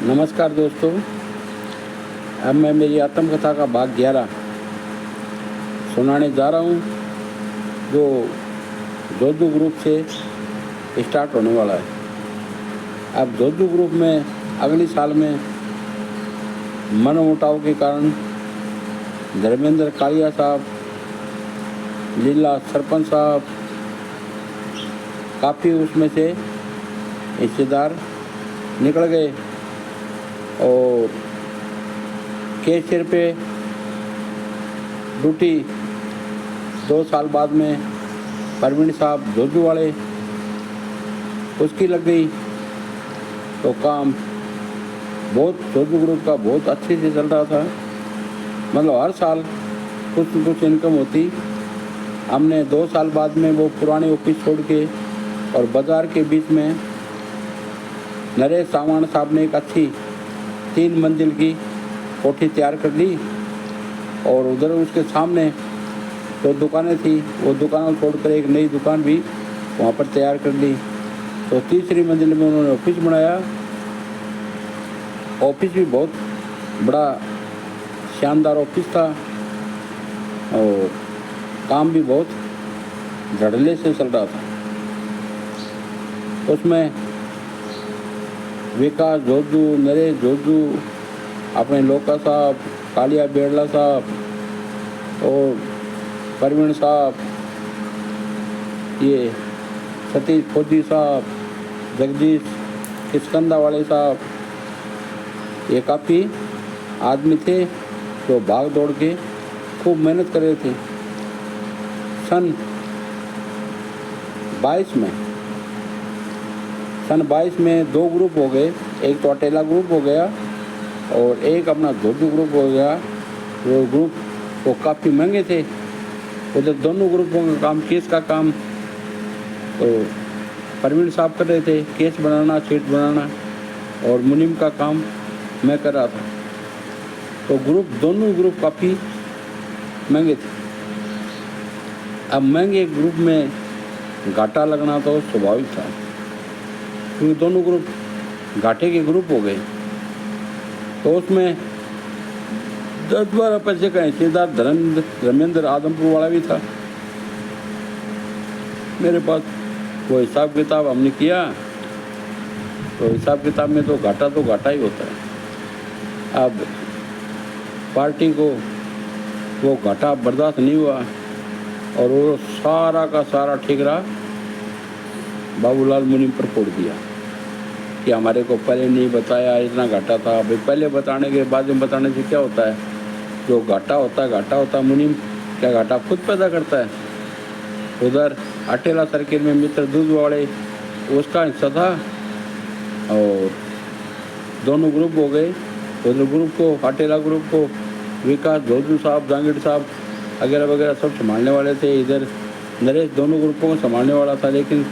नमस्कार दोस्तों, अब मैं मेरी आत्मकथा का भाग 11 सुनाने जा रहा हूँ, जो जोजू ग्रुप से स्टार्ट होने वाला है। अब जोजू ग्रुप में अगले साल में मनमुटाव के कारण धर्मेंद्र कालिया साहब, लीला सरपंच साहब, काफ़ी उसमें से हिस्सेदार निकल गए और केस सिर पे ड्यूटी 2 साल बाद में परवीन साहब जोजू वाले उसकी लग गई। तो काम बहुत जोजू ग्रुप का बहुत अच्छे से चल रहा था, मतलब हर साल कुछ न कुछ इनकम होती। हमने 2 साल बाद में वो पुराने ऑफिस छोड़ के और बाज़ार के बीच में नरेश सामान साहब ने एक अच्छी 3 मंजिल की कोठी तैयार कर ली और उधर उसके सामने जो दुकानें थी वो दुकानों छोड़कर एक नई दुकान भी वहाँ पर तैयार कर ली। तो तीसरी मंजिल में उन्होंने ऑफिस बनाया। ऑफिस भी बहुत बड़ा शानदार ऑफिस था और काम भी बहुत धड़ल्ले से चल रहा था। उसमें विकास जोजू, नरेश जोजू, अपने लोका साहब, कालिया बेड़ला साहब और परवीन साहब, ये सतीश फौजी साहब, जगदीश किस्कंदा वाले साहब, ये काफ़ी आदमी थे जो भाग दौड़ के खूब मेहनत कर रहे थे। सन 22 में 2 ग्रुप हो गए, एक तो अटेला ग्रुप हो गया और एक अपना जोजू ग्रुप हो गया। वो ग्रुप वो काफ़ी महंगे थे। उधर दोनों ग्रुपों का काम, केस का काम तो परवीन साहब कर रहे थे, केस बनाना, शीट बनाना, और मुनीम का काम मैं कर रहा था। तो दोनों ग्रुप काफ़ी महंगे थे। अब महंगे ग्रुप में घाटा लगना तो स्वाभाविक था, क्योंकि दोनों ग्रुप घाटे के ग्रुप हो गए। तो उसमें 10-12 पैसे का हिस्सेदार धर्मेंद्र आदमपुर वाला भी था मेरे पास। वो हिसाब किताब हमने किया तो हिसाब किताब में तो घाटा ही होता है। अब पार्टी को वो घाटा बर्दाश्त नहीं हुआ और वो सारा का सारा ठेकरा बाबूलाल मुनीम पर फोड़ दिया कि हमारे को पहले नहीं बताया, इतना घाटा था। भाई पहले बताने के बाद में बताने से क्या होता है? जो घाटा होता है मुनीम क्या घाटा खुद पैदा करता है। उधर अटेला सर्किल में मित्र दूध वाले उसका हिस्सा था और दोनों ग्रुप हो गए। उधर ग्रुप को, अटेला ग्रुप को विकास जोजू साहब, जहांगीर साहब वगैरह वगैरह सब संभालने वाले थे। इधर नरेश दोनों ग्रुपों को संभालने वाला था। लेकिन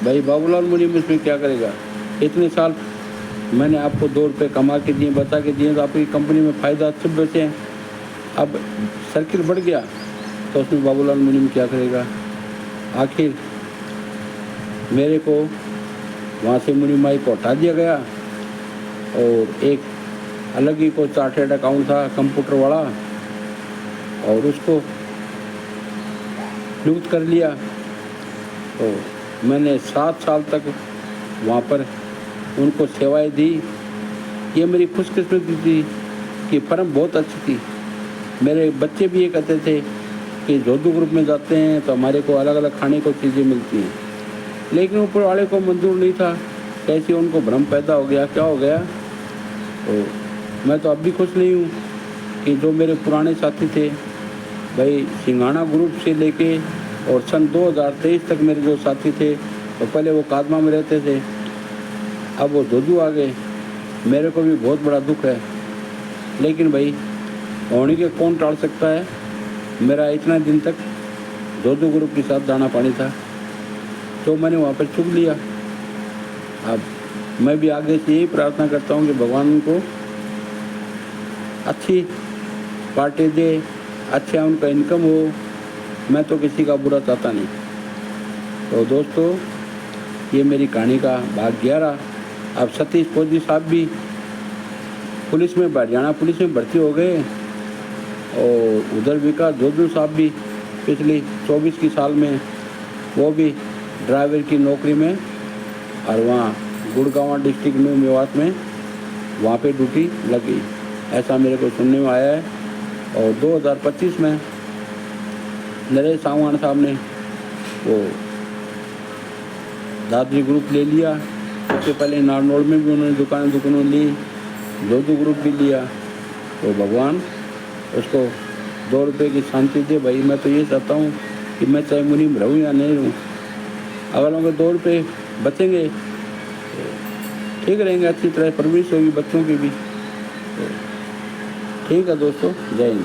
भाई बाबूलाल मुनीम इसमें क्या करेगा? इतने साल मैंने आपको 2 रुपये कमा के दिए, बता के दिए, तो आपकी कंपनी में फ़ायदा अच्छे बचे हैं। अब सर्किल बढ़ गया तो उसमें बाबूलाल मुनीम क्या करेगा? आखिर मेरे को वहाँ से मुनीमाई को हटा दिया गया और एक अलग ही को चार्टेड अकाउंट था कंप्यूटर वाला और उसको नियुक्त कर लिया। तो मैंने 7 साल तक वहाँ पर उनको सेवाएं दी। ये मेरी खुशकिस्मती थी कि फर्म बहुत अच्छी थी। मेरे बच्चे भी ये कहते थे कि जोजू ग्रुप में जाते हैं तो हमारे को अलग अलग खाने को चीज़ें मिलती हैं, लेकिन ऊपर वाले को मंजूर नहीं था। कैसे उनको भ्रम पैदा हो गया, क्या हो गया? तो मैं तो अब भी खुश नहीं हूँ कि जो मेरे पुराने साथी थे, भाई सिंघाना ग्रुप से लेके और सन 2023 तक मेरे जो साथी थे, तो पहले वो कादमा में रहते थे, अब वो जोजू आ गए। मेरे को भी बहुत बड़ा दुख है, लेकिन भाई होने के कौन टाल सकता है? मेरा इतना दिन तक जोजू ग्रुप के साथ दाना पानी था, तो मैंने वहाँ पर चुग लिया। अब मैं भी आगे से यही प्रार्थना करता हूँ कि भगवान उनको अच्छी पार्टी दे, अच्छा उनका इनकम हो। मैं तो किसी का बुरा चाहता नहीं। तो दोस्तों, ये मेरी कहानी का भाग 11। अब सतीश फौजी साहब भी पुलिस में हरियाणा पुलिस में भर्ती हो गए। और उधर विकास जोधू साहब भी पिछली 24 की साल में वो भी ड्राइवर की नौकरी में, और वहाँ गुड़गांव डिस्ट्रिक्ट न्यू मेवात में वहाँ पे ड्यूटी लगी, ऐसा मेरे को सुनने में आया है। और 2025 में नरेश सावंत साहब ने वो दादरी ग्रुप ले लिया। सबसे पहले नारनौल में भी उन्होंने दुकानों ली, जोधू ग्रुप भी लिया। तो भगवान उसको 2 रुपये की शांति दे। भाई मैं तो ये चाहता हूँ कि मैं चाहे मुनीम रहूँ या नहीं रहूँ, अगर उनके 2 रुपये बचेंगे तो ठीक रहेंगे, अच्छी तरह परवरिश होगी बच्चों की भी। तो ठीक है दोस्तों, जय हिंद।